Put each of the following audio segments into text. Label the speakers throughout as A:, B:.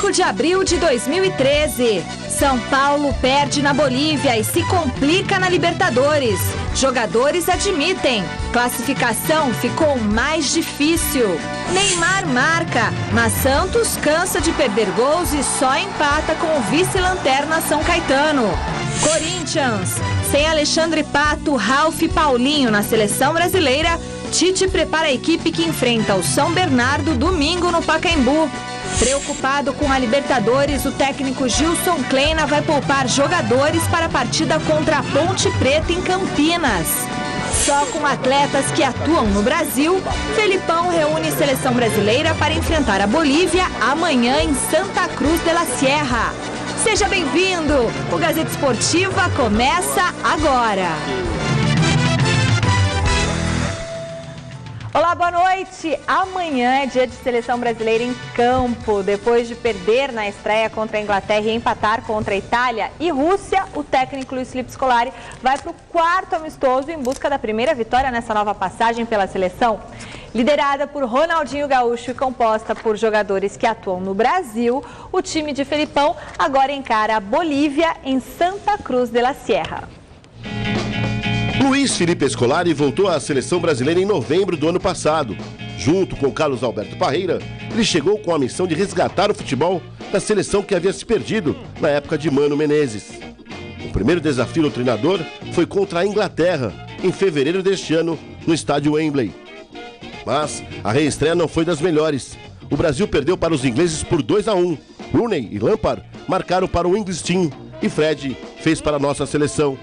A: 5 de abril de 2013. São Paulo perde na Bolívia e se complica na Libertadores. Jogadores admitem, classificação ficou mais difícil. Neymar marca, mas Santos cansa de perder gols e só empata com o vice-lanterna São Caetano. Corinthians, sem Alexandre Pato, Ralf e Paulinho na seleção brasileira, Tite prepara a equipe que enfrenta o São Bernardo domingo no Pacaembu. Preocupado com a Libertadores, o técnico Gilson Kleina vai poupar jogadores para a partida contra a Ponte Preta em Campinas. Só com atletas que atuam no Brasil, Felipão reúne seleção brasileira para enfrentar a Bolívia amanhã em Santa Cruz de la Sierra. Seja bem-vindo! O Gazeta Esportiva começa agora. Olá, boa noite! Amanhã é dia de seleção brasileira em campo. Depois de perder na estreia contra a Inglaterra e empatar contra a Itália e Rússia, o técnico Luiz Felipe Scolari vai para o quarto amistoso em busca da primeira vitória nessa nova passagem pela seleção. Liderada por Ronaldinho Gaúcho e composta por jogadores que atuam no Brasil, o time de Felipão agora encara a Bolívia em Santa Cruz de la Sierra.
B: Luiz Felipe Scolari voltou à seleção brasileira em novembro do ano passado. Junto com Carlos Alberto Parreira, ele chegou com a missão de resgatar o futebol da seleção que havia se perdido na época de Mano Menezes. O primeiro desafio do treinador foi contra a Inglaterra, em fevereiro deste ano, no estádio Wembley. Mas a reestreia não foi das melhores. O Brasil perdeu para os ingleses por 2-1. Rooney e Lampard marcaram para o English Team e Fred fez para a nossa seleção.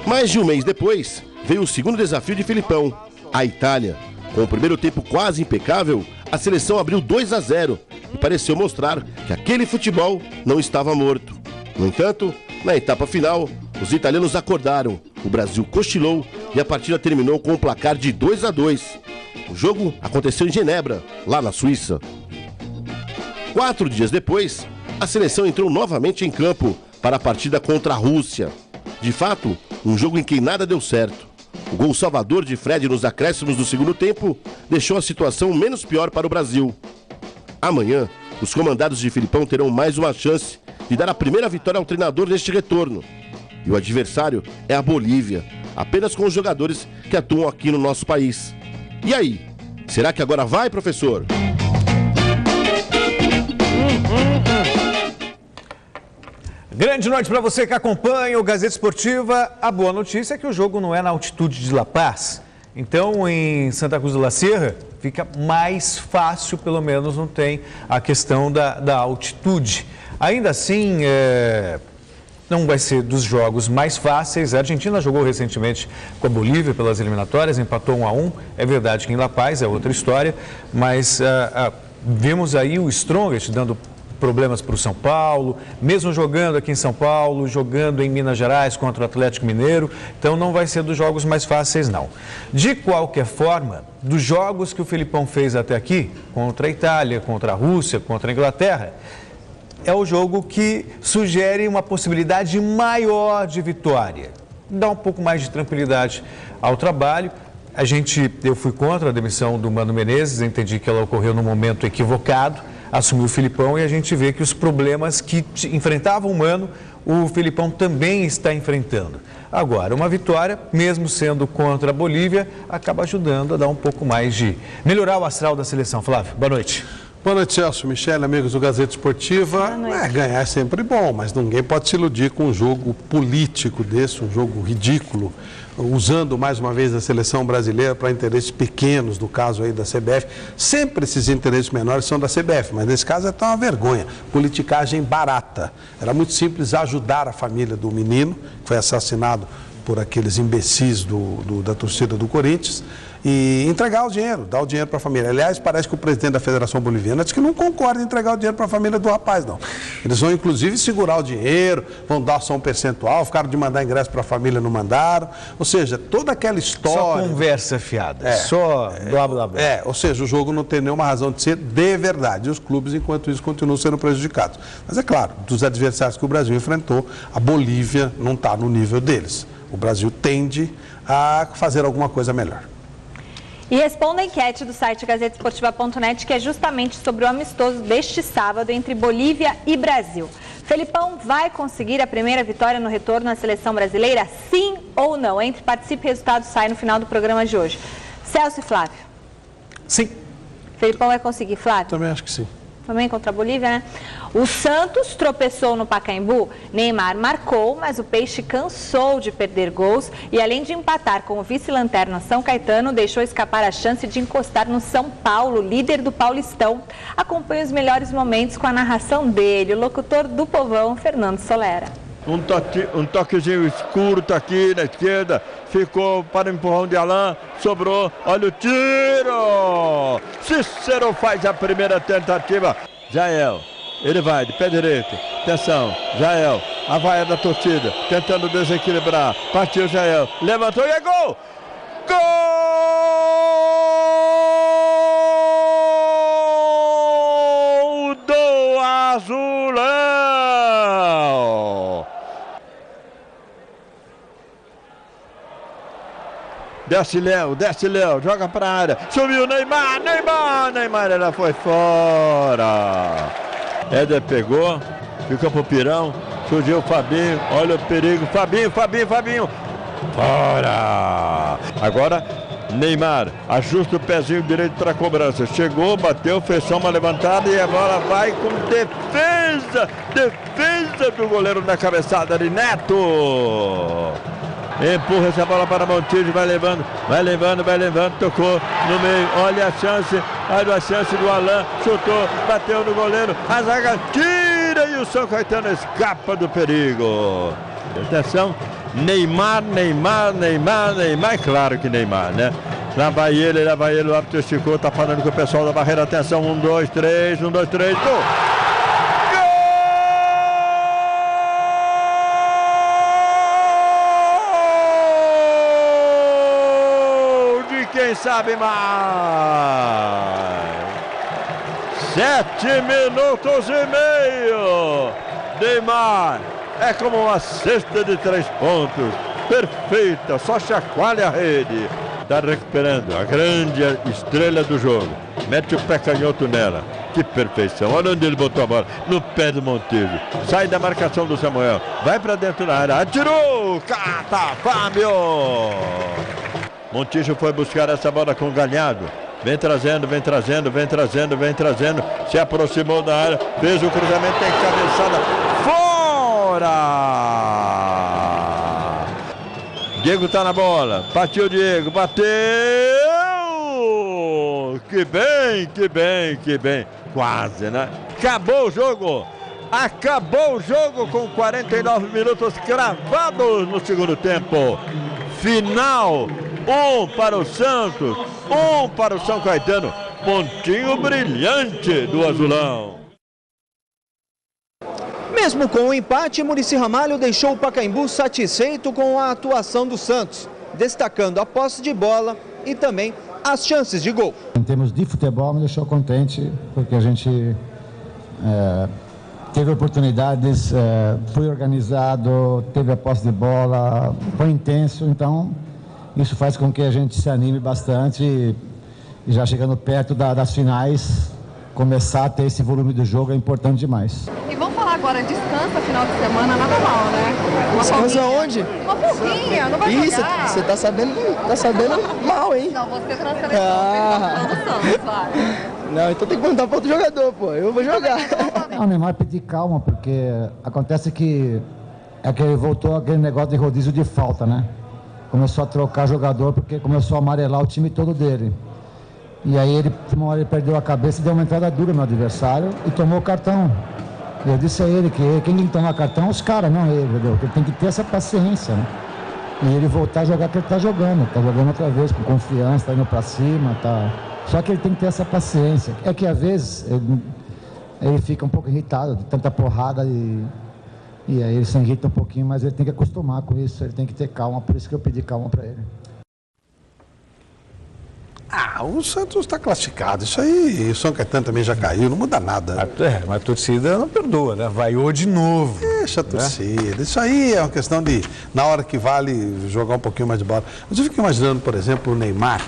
B: Mais de um mês depois, veio o segundo desafio de Felipão, a Itália. Com o primeiro tempo quase impecável, a seleção abriu 2-0 e pareceu mostrar que aquele futebol não estava morto. No entanto, na etapa final, os italianos acordaram, o Brasil cochilou e a partida terminou com um placar de 2-2. O jogo aconteceu em Genebra, lá na Suíça. 4 dias depois, a seleção entrou novamente em campo para a partida contra a Rússia. De fato, um jogo em que nada deu certo. O gol salvador de Fred nos acréscimos do segundo tempo deixou a situação menos pior para o Brasil. Amanhã, os comandados de Felipão terão mais uma chance de dar a primeira vitória ao treinador neste retorno. E o adversário é a Bolívia, apenas com os jogadores que atuam aqui no nosso país. E aí, será que agora vai, professor?
C: Grande noite para você que acompanha o Gazeta Esportiva. A boa notícia é que o jogo não é na altitude de La Paz. Então, em Santa Cruz de la Sierra, fica mais fácil, pelo menos não tem a questão da altitude. Ainda assim, não vai ser dos jogos mais fáceis. A Argentina jogou recentemente com a Bolívia pelas eliminatórias, empatou 1-1. É verdade que em La Paz é outra história, mas vimos aí o Strongest dando problemas para o São Paulo, mesmo jogando aqui em São Paulo, jogando em Minas Gerais contra o Atlético Mineiro, então não vai ser dos jogos mais fáceis não. De qualquer forma, dos jogos que o Felipão fez até aqui, contra a Itália, contra a Rússia, contra a Inglaterra, é o jogo que sugere uma possibilidade maior de vitória, dá um pouco mais de tranquilidade ao trabalho. Eu fui contra a demissão do Mano Menezes, entendi que ela ocorreu no momento equivocado, assumiu o Felipão e a gente vê que os problemas que enfrentavam o Mano, o Felipão também está enfrentando. Agora, uma vitória, mesmo sendo contra a Bolívia, acaba ajudando a dar um pouco mais de melhorar o astral da seleção. Flávio, boa noite.
D: Boa noite, Celso, Michele, amigos do Gazeta Esportiva. Ganhar é sempre bom, mas ninguém pode se iludir com um jogo político desse, um jogo ridículo, usando mais uma vez a seleção brasileira para interesses pequenos, no caso aí da CBF. Sempre esses interesses menores são da CBF, mas nesse caso é até uma vergonha, politicagem barata. Era muito simples ajudar a família do menino, que foi assassinado por aqueles imbecis da torcida do Corinthians, e entregar o dinheiro, dar o dinheiro para a família. Aliás, parece que o presidente da Federação Boliviana diz que não concorda em entregar o dinheiro para a família do rapaz, não. Eles vão, inclusive, segurar o dinheiro, vão dar só um percentual, ficaram de mandar ingresso para a família, não mandaram. Ou seja, toda aquela história...
C: Só conversa fiada, só blá, blá, blá.
D: Ou seja, o jogo não tem nenhuma razão de ser de verdade. E os clubes, enquanto isso, continuam sendo prejudicados. Mas é claro, dos adversários que o Brasil enfrentou, a Bolívia não está no nível deles. O Brasil tende a fazer alguma coisa melhor.
A: E responda a enquete do site gazetesportiva.net, que é justamente sobre o amistoso deste sábado entre Bolívia e Brasil. Felipão vai conseguir a primeira vitória no retorno à seleção brasileira? Sim ou não? Entre, participe e resultado sai no final do programa de hoje. Celso e Flávio.
C: Sim.
A: Felipão vai conseguir, Flávio?
D: Também acho que sim.
A: Também contra a Bolívia, né? O Santos tropeçou no Pacaembu, Neymar marcou, mas o Peixe cansou de perder gols e, além de empatar com o vice-lanterna São Caetano, deixou escapar a chance de encostar no São Paulo, líder do Paulistão. Acompanhe os melhores momentos com a narração dele, o locutor do Povão, Fernando Solera.
E: Um toquezinho escuro tá aqui na esquerda, ficou para o empurrão de Alain, sobrou, olha o tiro! Cícero faz a primeira tentativa, Jael, ele vai de pé direito, atenção, Jael, a vaia da torcida, tentando desequilibrar, partiu Jael, levantou e é gol! Gol do Azulão! Desce Léo, joga para a área, subiu Neymar, ela foi fora. Éder pegou, ficou pro Pirão, surgiu o Fabinho, olha o perigo, Fabinho, fora. Agora Neymar, ajusta o pezinho direito para a cobrança, chegou, bateu, fez só uma levantada e a bola vai com defesa do goleiro na cabeçada de Neto. Empurra essa bola para Montijo, vai levando, tocou no meio, olha a chance do Alain, chutou, bateu no goleiro, a zaga tira e o São Caetano escapa do perigo. Atenção, Neymar, claro que Neymar, né? Lá vai ele, o árbitro esticou, tá falando com o pessoal da barreira, atenção, 1, 2, 3, gol! Quem sabe mais? 7 minutos e meio. Neymar é como uma cesta de 3 pontos. Perfeita, só chacoalha a rede. Está recuperando a grande estrela do jogo. Mete o pé canhoto nela. Que perfeição. Olha onde ele botou a bola. No pé do Montijo. Sai da marcação do Samuel. Vai para dentro da área. Atirou. Cata, Fábio. Montijo foi buscar essa bola com o Galhardo. Vem trazendo. Se aproximou da área. Fez o cruzamento, tem cabeçada. Fora! Diego tá na bola. Partiu Diego. Bateu! Que bem. Quase, né? Acabou o jogo com 49 minutos cravados no segundo tempo. Final. 1 para o Santos, 1 para o São Caetano. Pontinho brilhante do Azulão.
F: Mesmo com o empate, Muricy Ramalho deixou o Pacaembu satisfeito com a atuação do Santos, destacando a posse de bola e também as chances de gol.
G: Em termos de futebol, me deixou contente, porque a gente teve oportunidades, foi organizado, teve a posse de bola, foi intenso, então isso faz com que a gente se anime bastante e já chegando perto das finais, começar a ter esse volume do jogo é importante demais.
H: E vamos falar agora, descansa final de semana, nada mal, né?
F: Descansa onde?
H: Uma pouquinha, não vai jogar.
F: Você tá sabendo mal, hein?
H: Não, você tá na seleção, do Santos, vai.
F: Não, então tem que mandar para outro jogador, pô, eu vou jogar.
G: O Neymar pedir calma, porque acontece que ele voltou aquele negócio de rodízio de falta, né? Começou a trocar jogador porque começou a amarelar o time todo dele. E aí uma hora ele perdeu a cabeça e deu uma entrada dura no adversário e tomou o cartão. E eu disse a ele que quem tem que tomar cartão é os caras, não ele, entendeu? Ele tem que ter essa paciência, né? E ele voltar a jogar que ele tá jogando outra vez, com confiança, tá indo pra cima, tá... Só que ele tem que ter essa paciência. É que às vezes ele fica um pouco irritado de tanta porrada e aí ele se irrita um pouquinho, mas ele tem que acostumar com isso, ele tem que ter calma, por isso que eu pedi calma para ele.
D: O Santos está classificado, isso aí, o São Caetano também já caiu, não muda nada.
C: Mas a torcida não perdoa, né? Vaiou de novo.
D: Deixa a torcida, isso aí é uma questão de, na hora que vale, jogar um pouquinho mais de bola. Mas eu fico imaginando, por exemplo, o Neymar,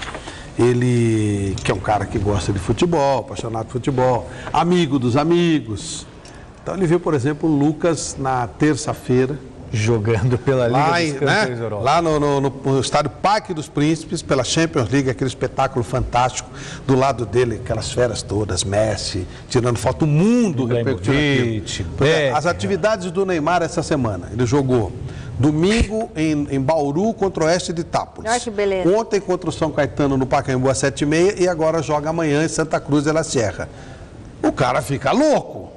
D: Ele que é um cara que gosta de futebol, apaixonado por futebol, amigo dos amigos. Então ele viu, por exemplo, o Lucas na terça-feira,
C: jogando pela Liga dos Campeões da Europa.
D: Lá no estádio Parque dos Príncipes, pela Champions League, aquele espetáculo fantástico, do lado dele, aquelas feras todas, Messi, tirando foto, o mundo repercutindo aquilo. As atividades do Neymar essa semana, ele jogou domingo em Bauru contra o Oeste de Itápolis.
I: Olha que beleza.
D: Ontem contra o São Caetano no Pacaembu às 7h30 e agora joga amanhã em Santa Cruz de la Sierra. O cara fica louco.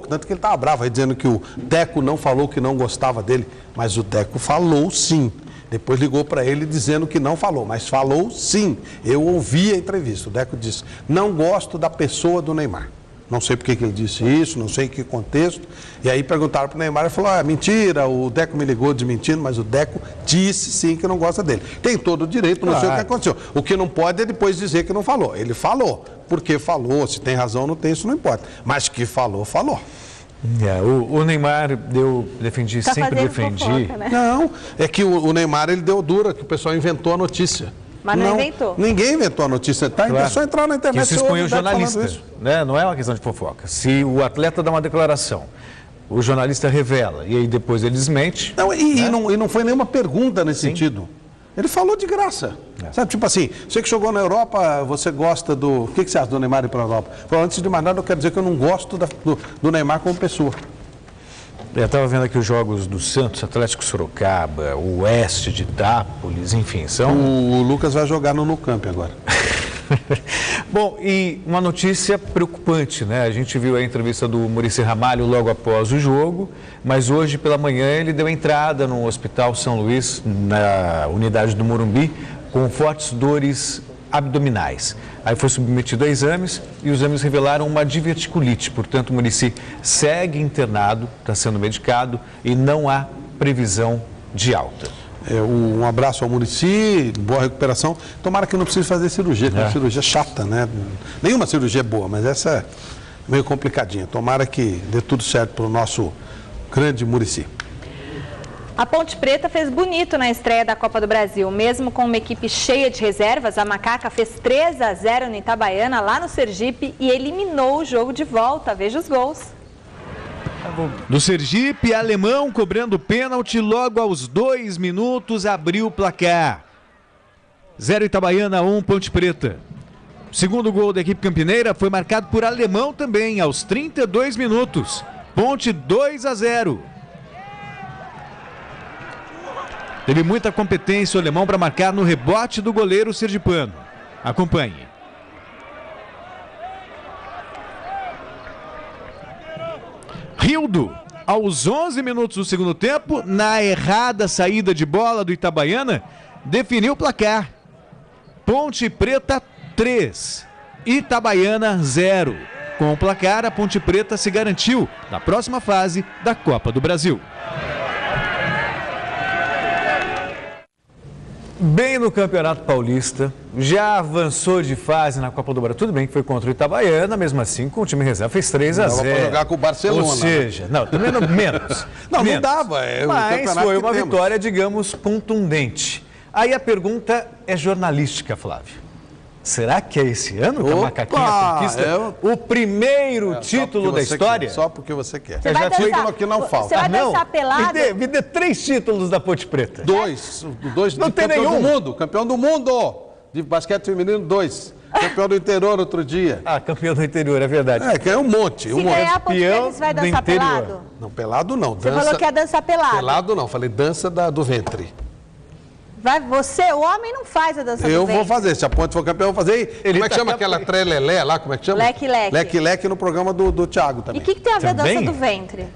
D: Tanto que ele estava bravo aí dizendo que o Deco não falou que não gostava dele, mas o Deco falou sim. Depois ligou para ele dizendo que não falou, mas falou sim. Eu ouvi a entrevista, o Deco disse, não gosto da pessoa do Neymar. Não sei porque que ele disse isso, não sei em que contexto. E aí perguntaram para o Neymar, ele falou, mentira, o Deco me ligou desmentindo, mas o Deco disse sim que não gosta dele. Tem todo o direito, não sei o que aconteceu. O que não pode é depois dizer que não falou. Ele falou, porque falou, se tem razão ou não tem, isso não importa. Mas que falou, falou.
C: O Neymar, eu sempre defendi.
I: Fofoca, né?
D: Não, é que o Neymar, ele deu dura, que o pessoal inventou a notícia.
I: Mas não inventou.
D: Ninguém inventou a notícia, tá? É só entrar na internet.
C: Isso expõe o jornalista, né? Não é uma questão de fofoca. Se o atleta dá uma declaração, o jornalista revela e aí depois ele desmente.
D: Não, e não foi nenhuma pergunta nesse sentido. Ele falou de graça. Sabe, tipo assim, você que jogou na Europa, você gosta do... O que você acha do Neymar ir para a Europa? Falou, antes de mais nada, eu quero dizer que eu não gosto do Neymar como pessoa.
C: Eu estava vendo aqui os jogos do Santos, Atlético Sorocaba, o Oeste de Itápolis, enfim, são...
D: O Lucas vai jogar no Nou Camp agora.
C: Bom, e uma notícia preocupante, né? A gente viu a entrevista do Muricy Ramalho logo após o jogo, mas hoje pela manhã ele deu entrada no Hospital São Luís, na unidade do Morumbi, com fortes dores abdominais. Aí foi submetido a exames e os exames revelaram uma diverticulite. Portanto, o Muricy segue internado, está sendo medicado e não há previsão de alta.
D: Um abraço ao Muricy, boa recuperação. Tomara que não precise fazer cirurgia, que é uma cirurgia chata, né? Nenhuma cirurgia é boa, mas essa é meio complicadinha. Tomara que dê tudo certo para o nosso grande Muricy.
I: A Ponte Preta fez bonito na estreia da Copa do Brasil. Mesmo com uma equipe cheia de reservas, a Macaca fez 3-0 no Itabaiana, lá no Sergipe, e eliminou o jogo de volta. Veja os gols.
C: Do Sergipe, Alemão cobrando pênalti logo aos 2 minutos, abriu o placar. 0 Itabaiana, 1 Ponte Preta. O segundo gol da equipe campineira foi marcado por Alemão também, aos 32 minutos. Ponte 2-0. Teve muita competência o Alemão para marcar no rebote do goleiro sergipano. Acompanhe. Rildo, aos 11 minutos do segundo tempo, na errada saída de bola do Itabaiana, definiu o placar. Ponte Preta 3, Itabaiana 0. Com o placar, a Ponte Preta se garantiu na próxima fase da Copa do Brasil. Bem no Campeonato Paulista, já avançou de fase na Copa do Brasil. Tudo bem que foi contra o Itabaiana, mesmo assim, com o time reserva, fez 3-0.
D: Dava para jogar com o Barcelona.
C: Ou seja, não, também não, menos.
D: Não
C: menos.
D: Dava.
C: Mas foi uma vitória, digamos, contundente. Aí a pergunta é jornalística, Flávio. Será que é esse ano que a Macaquinha conquista o primeiro título da história?
D: Só porque você quer.
I: Você vai dançar,
D: que não falta.
I: Você vai dançar pelado?
C: Me dê 3 títulos da Ponte Preta.
D: Dois
C: não
D: de
C: tem
D: campeão
C: nenhum.
D: do mundo. Campeão do mundo. De basquete feminino, 2. Campeão do interior outro dia.
C: Campeão do interior, é verdade.
D: Que é um monte.
I: Se ganhar a Ponte Preta, você vai dançar pelado?
D: Não, pelado não.
I: Você falou que ia dançar pelado.
D: Pelado não, falei dança do ventre.
I: Você, o homem, não faz a dança do ventre.
D: Eu vou fazer, se a Ponte for campeão, eu vou fazer. Como é que chama aquela trelelé lá? Como é que chama?
I: Leque-leque.
D: Leque-leque no programa do Thiago também.
I: E o que tem a ver a dança do ventre?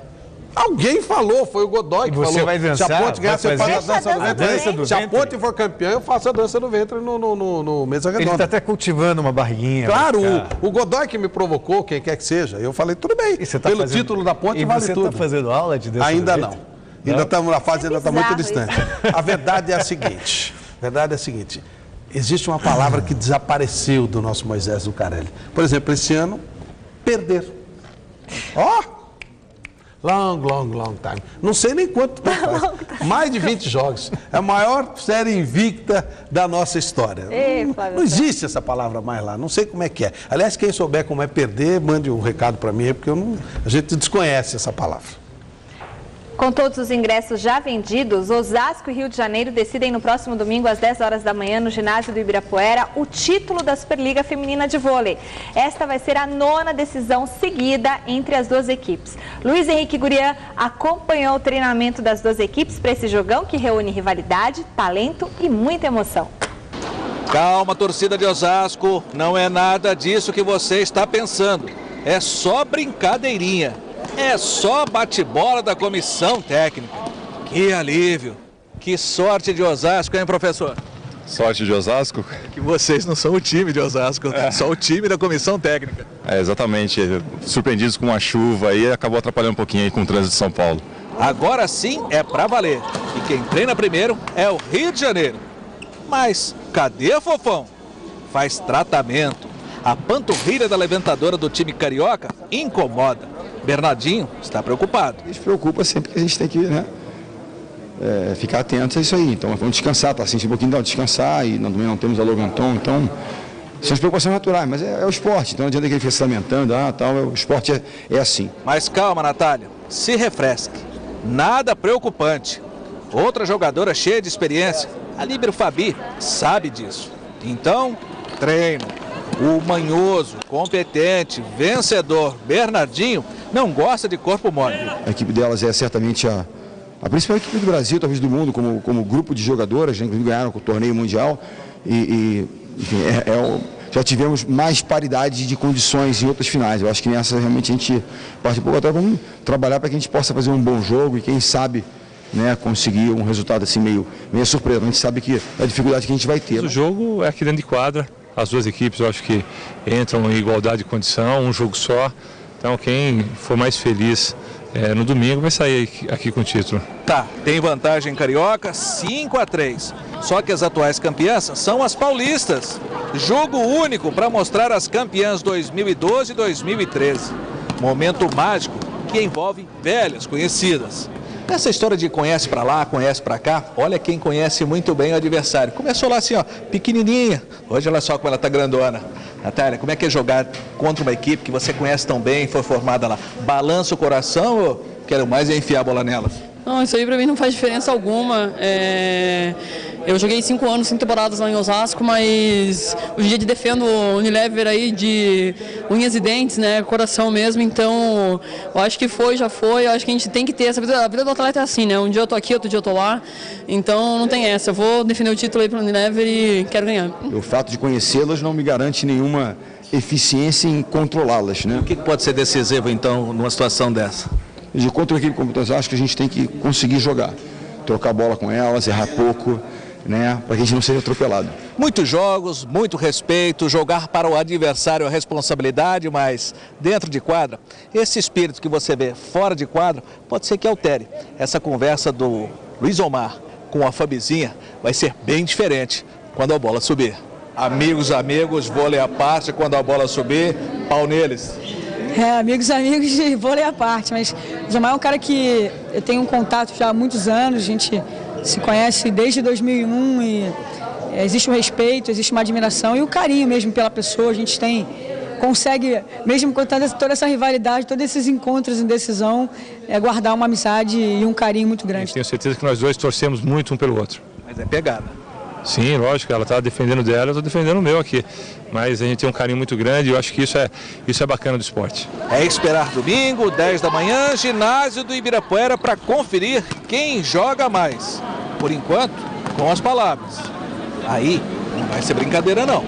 D: Alguém falou, foi o Godoy que falou.
C: Você vai dançar?
D: Se a Ponte ganhar, você faz a dança do ventre. Se a
C: ventre?
D: Ponte for campeã, eu faço a dança do ventre no Mesa Redonda.
C: Ele está até cultivando uma barriguinha.
D: Claro, o Godoy que me provocou, quem quer que seja. Eu falei, tudo bem, pelo título da Ponte vale tudo.
C: E você está fazendo aula de dança
D: Ainda
C: do
D: não.
C: ventre?
D: Ainda estamos na fase, ainda está muito
I: bizarro
D: distante. A verdade é a seguinte. A verdade é a seguinte, existe uma palavra que desapareceu do nosso Moisés Zucarelli. Por exemplo, esse ano, perder. Long time. Não sei nem quanto tempo faz. Mais de 20 jogos. É a maior série invicta da nossa história. Não existe essa palavra mais lá. Não sei como é que é. Aliás, quem souber como é perder, mande um recado para mim, porque a gente desconhece essa palavra.
I: Com todos os ingressos já vendidos, Osasco e Rio de Janeiro decidem no próximo domingo às 10 horas da manhã no ginásio do Ibirapuera o título da Superliga Feminina de Vôlei. Esta vai ser a 9ª decisão seguida entre as duas equipes. Luiz Henrique Gurian acompanhou o treinamento das duas equipes para esse jogão que reúne rivalidade, talento e muita emoção.
J: Calma, torcida de Osasco, não é nada disso que você está pensando. É só brincadeirinha. É só bate-bola da comissão técnica. Que alívio. Que sorte de Osasco, hein, professor?
K: Sorte de Osasco?
J: Que vocês não são o time de Osasco, só o time da comissão técnica.
K: Exatamente. Surpreendidos com a chuva aí, acabou atrapalhando um pouquinho aí com o trânsito de São Paulo.
J: Agora sim é pra valer. E quem treina primeiro é o Rio de Janeiro. Mas cadê a Fofão? Faz tratamento. A panturrilha da levantadora do time carioca incomoda. Bernardinho está preocupado.
L: A gente preocupa sempre que a gente tem que, ficar atento a isso aí. Então vamos descansar, tá? Assim, um pouquinho dá descansar e também não temos a Loganton, então são as preocupações naturais, mas é o esporte, então não adianta que ele fique se lamentando, o esporte é assim.
J: Mas calma, Natália, se refresque. Nada preocupante. Outra jogadora cheia de experiência, a líbero Fabi, sabe disso. Então, treino. O manhoso, competente, vencedor Bernardinho não gosta de corpo mole.
L: A equipe delas é certamente a principal equipe do Brasil, talvez do mundo, como grupo de jogadoras, né, inclusive ganharam o torneio mundial enfim, já tivemos mais paridade de condições em outras finais. Eu acho que nessa realmente a gente participou, até vamos trabalhar para que a gente possa fazer um bom jogo e quem sabe, né, conseguir um resultado assim meio surpresa. A gente sabe que é a dificuldade que a gente vai ter.
K: O jogo é aqui dentro de quadra. As duas equipes, eu acho que entram em igualdade de condição, um jogo só. Então, quem for mais feliz no domingo vai sair aqui com o título.
J: Tá, tem vantagem carioca, 5-3. Só que as atuais campeãs são as paulistas. Jogo único para mostrar as campeãs 2012 e 2013. Momento mágico que envolve velhas conhecidas. Essa história de conhece pra lá, conhece pra cá, olha quem conhece muito bem o adversário. Começou lá assim, pequenininha. Hoje olha só como ela tá grandona. Natália, como é que é jogar contra uma equipe que você conhece tão bem, foi formada lá? Balança o coração ou quero mais enfiar a bola nelas?
M: Não, isso aí pra mim não faz diferença alguma. Eu joguei 5 anos, 5 temporadas lá em Osasco, mas hoje em dia defendo o Unilever aí de unhas e dentes, né, coração mesmo, então eu acho que já foi, eu acho que a gente tem que ter essa vida, a vida do atleta é assim, né, um dia eu tô aqui, outro dia eu tô lá, então não tem essa, eu vou defender o título aí pro Unilever e quero ganhar.
L: O fato de conhecê-las não me garante nenhuma eficiência em controlá-las, né.
J: O que pode ser decisivo então numa situação dessa?
L: De contra uma equipe como eu acho que a gente tem que conseguir jogar, trocar bola com elas, errar pouco, né, para que a gente não seja atropelado.
J: Muitos jogos, muito respeito, jogar para o adversário a responsabilidade, mas dentro de quadra, esse espírito que você vê fora de quadra pode ser que altere. Essa conversa do Luiz Omar com a Fabizinha vai ser bem diferente quando a bola subir. Amigos, vôlei à parte, quando a bola subir, pau neles.
N: Amigos de vôlei à parte, mas o Zomar é um cara que eu tenho um contato já há muitos anos, a gente se conhece desde 2001 e existe um respeito, existe uma admiração e um carinho mesmo pela pessoa, a gente consegue, mesmo com toda essa rivalidade, todos esses encontros em decisão, guardar uma amizade e um carinho muito grande.
K: Tenho certeza que nós dois torcemos muito um pelo outro.
J: Mas é pegada.
K: Sim, lógico, ela está defendendo dela, eu estou defendendo o meu aqui. Mas a gente tem um carinho muito grande e eu acho que isso é bacana do esporte.
J: É esperar domingo, 10 da manhã, ginásio do Ibirapuera para conferir quem joga mais. Por enquanto, com as palavras. Aí não vai ser brincadeira não.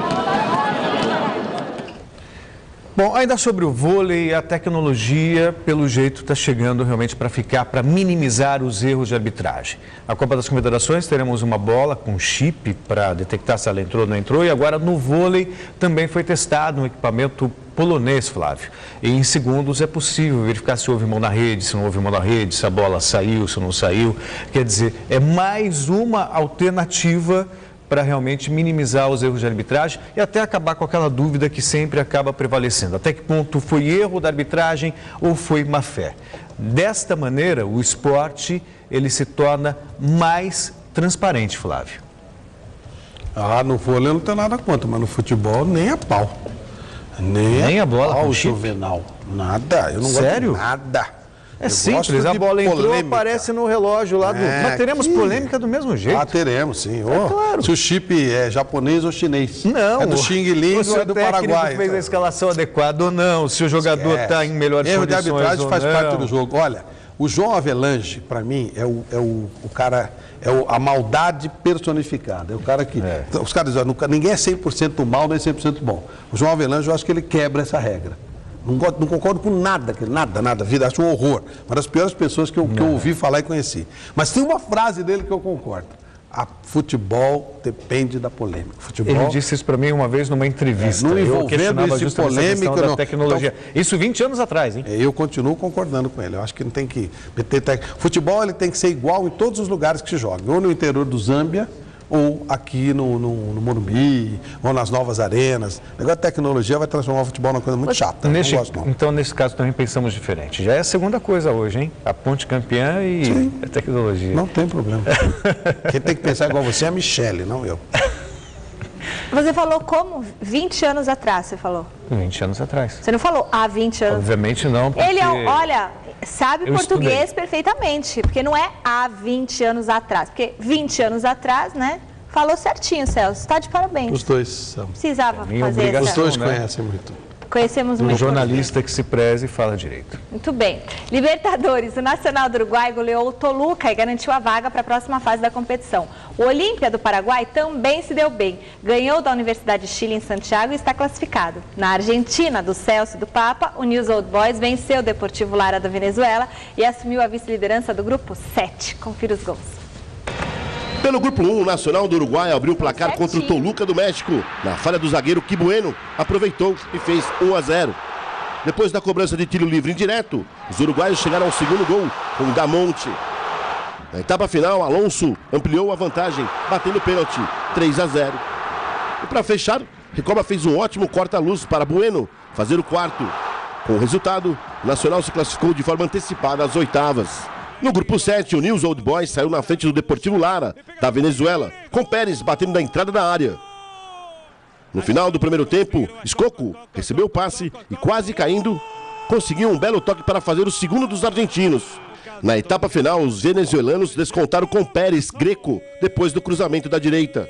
C: Bom, ainda sobre o vôlei, a tecnologia, pelo jeito, está chegando realmente para ficar, para minimizar os erros de arbitragem. Na Copa das Confederações teremos uma bola com chip para detectar se ela entrou ou não entrou. E agora no vôlei também foi testado um equipamento polonês, Flávio. E em segundos é possível verificar se houve mão na rede, se não houve mão na rede, se a bola saiu, se não saiu. Quer dizer, é mais uma alternativa para realmente minimizar os erros de arbitragem e até acabar com aquela dúvida que sempre acaba prevalecendo. Até que ponto foi erro da arbitragem ou foi má fé? Desta maneira, o esporte ele se torna mais transparente, Flávio.
D: No vôlei eu não tenho nada contra, mas no futebol nem a pau. Nem
C: a bola
D: pau, Juvenal. Nada, eu não gosto de nada.
C: É simples, a bola entrou,
D: polêmica.
C: Aparece no relógio lá do... Mas teremos polêmica do mesmo jeito.
D: Teremos, sim.
C: Claro.
D: Se o chip é japonês ou chinês.
C: Não.
D: É do Xing Ling ou é do Paraguai.
C: Se fez a escalação adequada ou não, se o jogador está em melhores condições ou não.
D: Erro de arbitragem faz parte do jogo. Olha, o João Avelange, para mim, é o cara... a maldade personificada. É o cara que... Os caras dizem, ninguém é 100% mal, nem 100% bom. O João Avelange, eu acho que ele quebra essa regra. Não concordo com nada, vida, acho um horror. Uma das piores pessoas que eu ouvi falar e conheci. Mas tem uma frase dele que eu concordo. Futebol depende da polêmica.
C: Ele disse isso para mim uma vez numa entrevista.
D: Não envolvendo esse polêmica
C: da tecnologia. Então, isso 20 anos atrás, hein?
D: Eu continuo concordando com ele. Eu acho que não tem que meter... Futebol ele tem que ser igual em todos os lugares que se joga. Ou no interior do Zâmbia, ou aqui no Morumbi, ou nas novas arenas. O negócio de tecnologia vai transformar o futebol numa coisa muito chata.
C: Então, nesse caso, também pensamos diferente. Já é a segunda coisa hoje, hein? A ponte campeã e a tecnologia.
D: Não tem problema. Quem tem que pensar igual você é a Michele, não eu.
I: Você falou como? 20 anos atrás, você falou?
C: 20 anos atrás.
I: Você não falou há 20 anos?
C: Obviamente não, porque...
I: Ele, olha, sabe português perfeitamente, porque não é há 20 anos atrás. Porque 20 anos atrás, né? Falou certinho, Celso. Está de parabéns.
D: Os dois são.
I: Precisava fazer isso.
D: Os dois conhecem muito.
I: Conhecemos muito.
C: Um jornalista que se preze e fala direito.
I: Muito bem. Libertadores, o Nacional do Uruguai goleou o Toluca e garantiu a vaga para a próxima fase da competição. O Olímpia do Paraguai também se deu bem. Ganhou da Universidade de Chile em Santiago e está classificado. Na Argentina, do Celso e do Papa, o News Old Boys venceu o Deportivo Lara da Venezuela e assumiu a vice-liderança do grupo 7. Confira os gols.
B: Pelo Grupo 1, o Nacional do Uruguai abriu o placar contra o Toluca do México. Na falha do zagueiro Quibueno, aproveitou e fez 1-0. Depois da cobrança de tiro livre indireto, os uruguaios chegaram ao segundo gol com Damonte. Na etapa final, Alonso ampliou a vantagem, batendo pênalti, 3-0. E para fechar, Recoba fez um ótimo corta-luz para Bueno fazer o quarto. Com o resultado, o Nacional se classificou de forma antecipada às oitavas. No grupo 7, o News Old Boys saiu na frente do Deportivo Lara, da Venezuela, com Pérez batendo na entrada da área. No final do primeiro tempo, Escoco recebeu o passe e, quase caindo, conseguiu um belo toque para fazer o segundo dos argentinos. Na etapa final, os venezuelanos descontaram com Pérez Greco, depois do cruzamento da direita.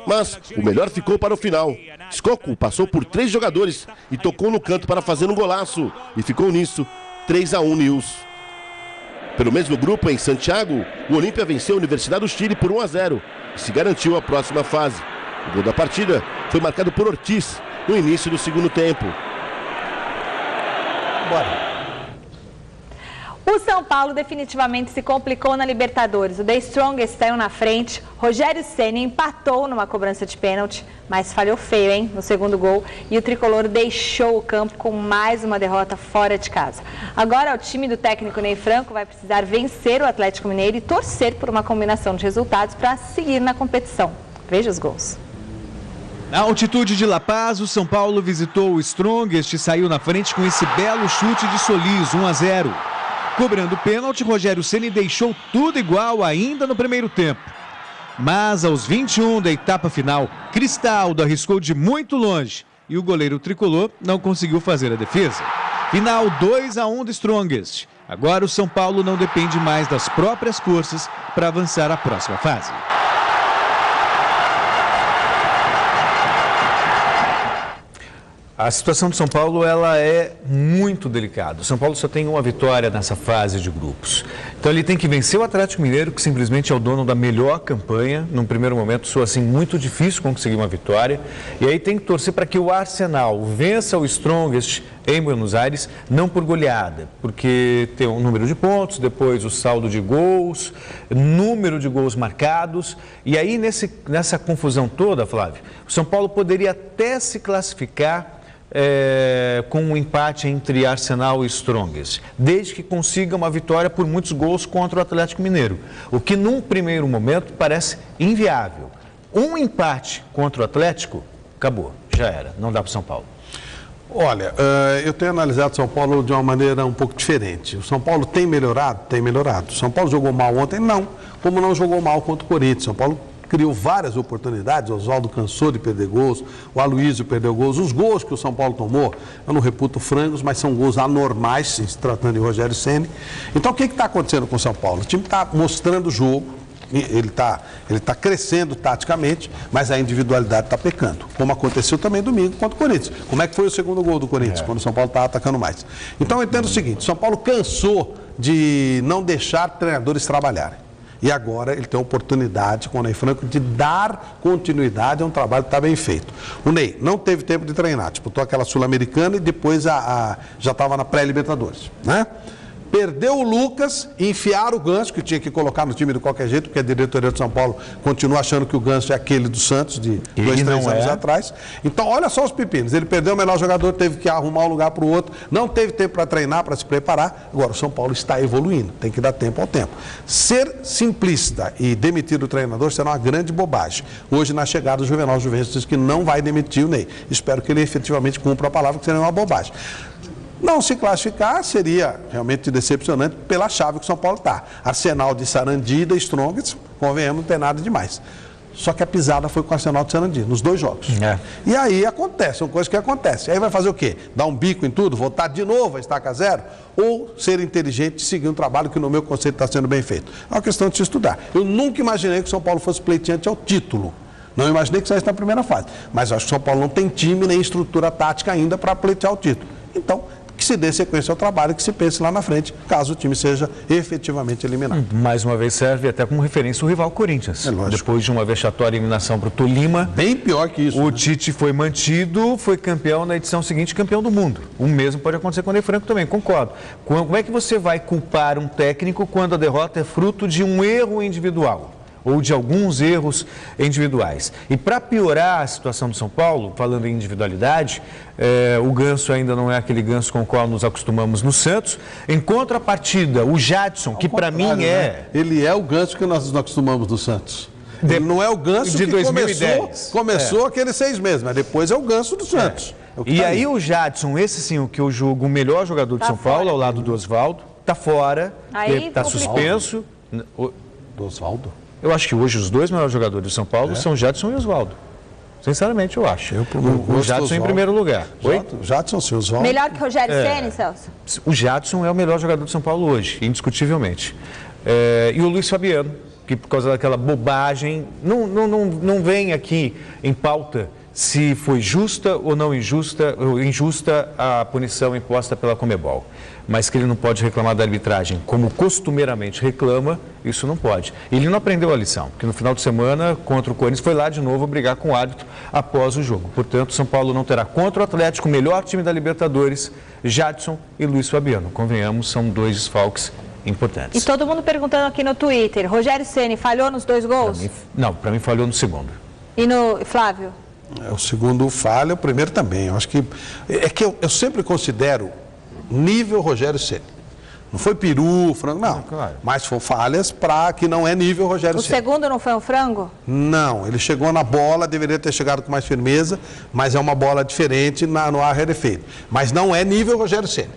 B: Mas o melhor ficou para o final. Escoco passou por 3 jogadores e tocou no canto para fazer um golaço. E ficou nisso, 3-1 News. Pelo mesmo grupo, em Santiago, o Olímpia venceu a Universidade do Chile por 1-0 e se garantiu a próxima fase. O gol da partida foi marcado por Ortiz no início do segundo tempo.
I: Bora. O São Paulo definitivamente se complicou na Libertadores. O The Strongest saiu na frente, Rogério Ceni empatou numa cobrança de pênalti, mas falhou feio, hein, no segundo gol. E o tricolor deixou o campo com mais uma derrota fora de casa. Agora o time do técnico Ney Franco vai precisar vencer o Atlético Mineiro e torcer por uma combinação de resultados para seguir na competição. Veja os gols.
O: Na altitude de La Paz, o São Paulo visitou o Strongest e saiu na frente com esse belo chute de Solis, 1-0. Cobrando o pênalti, Rogério Ceni deixou tudo igual ainda no primeiro tempo. Mas aos 21 da etapa final, Cristaldo arriscou de muito longe e o goleiro tricolor não conseguiu fazer a defesa. Final 2-1 do Strongest. Agora o São Paulo não depende mais das próprias forças para avançar à próxima fase.
C: A situação do São Paulo ela é muito delicada. O São Paulo só tem uma vitória nessa fase de grupos. Então ele tem que vencer o Atlético Mineiro, que simplesmente é o dono da melhor campanha. Num primeiro momento, soa assim muito difícil conseguir uma vitória. E aí tem que torcer para que o Arsenal vença o Strongest em Buenos Aires, não por goleada, porque tem um número de pontos, depois o saldo de gols, número de gols marcados. E aí nessa confusão toda, Flávio, o São Paulo poderia até se classificar com um empate entre Arsenal e Strongest, desde que consiga uma vitória por muitos gols contra o Atlético Mineiro, o que num primeiro momento parece inviável. Um empate contra o Atlético, acabou, já era, não dá para o São Paulo.
D: Olha, eu tenho analisado São Paulo de uma maneira um pouco diferente. O São Paulo tem melhorado? Tem melhorado. O São Paulo jogou mal ontem? Não. Como não jogou mal contra o Corinthians. São Paulo criou várias oportunidades, o Oswaldo cansou de perder gols, o Aloysio perdeu gols. Os gols que o São Paulo tomou, eu não reputo frangos, mas são gols anormais, se tratando de Rogério Ceni. Então, o que está acontecendo com o São Paulo? O time está mostrando o jogo, ele tá crescendo taticamente, mas a individualidade está pecando, como aconteceu também domingo contra o Corinthians. Como é que foi o segundo gol do Corinthians, quando o São Paulo estava atacando mais? Então, eu entendo o seguinte, o São Paulo cansou de não deixar treinadores trabalharem. E agora ele tem a oportunidade com o Ney Franco de dar continuidade a um trabalho que está bem feito. O Ney não teve tempo de treinar, disputou aquela Sul-Americana e depois já estava na pré-Libertadores, né? Perdeu o Lucas e enfiaram o Ganso, que tinha que colocar no time de qualquer jeito, porque a diretoria de São Paulo continua achando que o Ganso é aquele do Santos, de 2, 3 anos atrás. Então, olha só os pepinos. Ele perdeu o melhor jogador, teve que arrumar um lugar para o outro, não teve tempo para treinar, para se preparar. Agora, o São Paulo está evoluindo, tem que dar tempo ao tempo. Ser simplista e demitir o treinador será uma grande bobagem. Hoje, na chegada, o Juvenal Juventus disse que não vai demitir o Ney. Espero que ele efetivamente cumpra a palavra, que seria uma bobagem. Não se classificar seria realmente decepcionante pela chave que o São Paulo está. Arsenal de Sarandi e da Strongest, convenhamos, não tem nada demais. Só que a pisada foi com o Arsenal de Sarandi, nos 2 jogos. E aí acontece, são coisas que acontecem. Aí vai fazer o quê? Dar um bico em tudo, voltar de novo a estaca zero? Ou ser inteligente e seguir um trabalho que no meu conceito está sendo bem feito? É uma questão de se estudar. Eu nunca imaginei que o São Paulo fosse pleiteante ao título. Não imaginei que saísse na primeira fase. Mas acho que o São Paulo não tem time nem estrutura tática ainda para pleitear o título. Então, que se dê sequência ao trabalho, que se pense lá na frente, caso o time seja efetivamente eliminado.
C: Mais uma vez serve até como referência o rival Corinthians. Depois de uma vexatória eliminação para o Tolima.
D: Bem pior que isso.
C: O Tite foi mantido, foi campeão na edição seguinte, campeão do mundo. O mesmo pode acontecer com o Ney Franco também, concordo. Como é que você vai culpar um técnico quando a derrota é fruto de um erro individual? Ou de alguns erros individuais. E para piorar a situação do São Paulo, falando em individualidade, o Ganso ainda não é aquele Ganso com o qual nos acostumamos no Santos. Em contrapartida, o Jadson, que para mim
D: né? Ele é o Ganso que nós nos acostumamos no Santos. Ele não é o Ganso de que 2010. Começou aqueles 6 meses, mas depois é o Ganso do Santos.
C: E aí o Jadson, esse sim, o que eu julgo o melhor jogador de São Paulo, ao lado do Oswaldo, está fora, está suspenso.
D: Do Oswaldo?
C: Eu acho que hoje os 2 melhores jogadores de São Paulo são Jadson e Oswaldo. Sinceramente, eu acho. O Jadson em primeiro lugar.
D: Jadson, sim, Oswaldo.
I: Melhor que o Rogério Ceni, Celso?
C: O Jadson é o melhor jogador de São Paulo hoje, indiscutivelmente. E o Luiz Fabiano, que por causa daquela bobagem, não vem aqui em pauta se foi justa ou não injusta a punição imposta pela Conmebol. Mas que ele não pode reclamar da arbitragem como costumeiramente reclama, isso não pode. Ele não aprendeu a lição, porque no final de semana, contra o Corinthians, foi lá de novo brigar com o árbitro após o jogo. Portanto, São Paulo não terá contra o Atlético, o melhor time da Libertadores, Jadson e Luiz Fabiano. Convenhamos, são 2 desfalques importantes.
I: E todo mundo perguntando aqui no Twitter, Rogério Ceni falhou nos 2 gols?
C: Para mim falhou no segundo.
I: E no Flávio?
D: O segundo falha, o primeiro também. Eu acho que eu sempre considero nível Rogério Ceni. Não foi peru, frango, não. Claro. Mas foram falhas para que não é nível Rogério Ceni.
I: O segundo não foi um frango?
D: Não, ele chegou na bola, deveria ter chegado com mais firmeza, mas é uma bola diferente no ar defeito. Mas não é nível Rogério Ceni.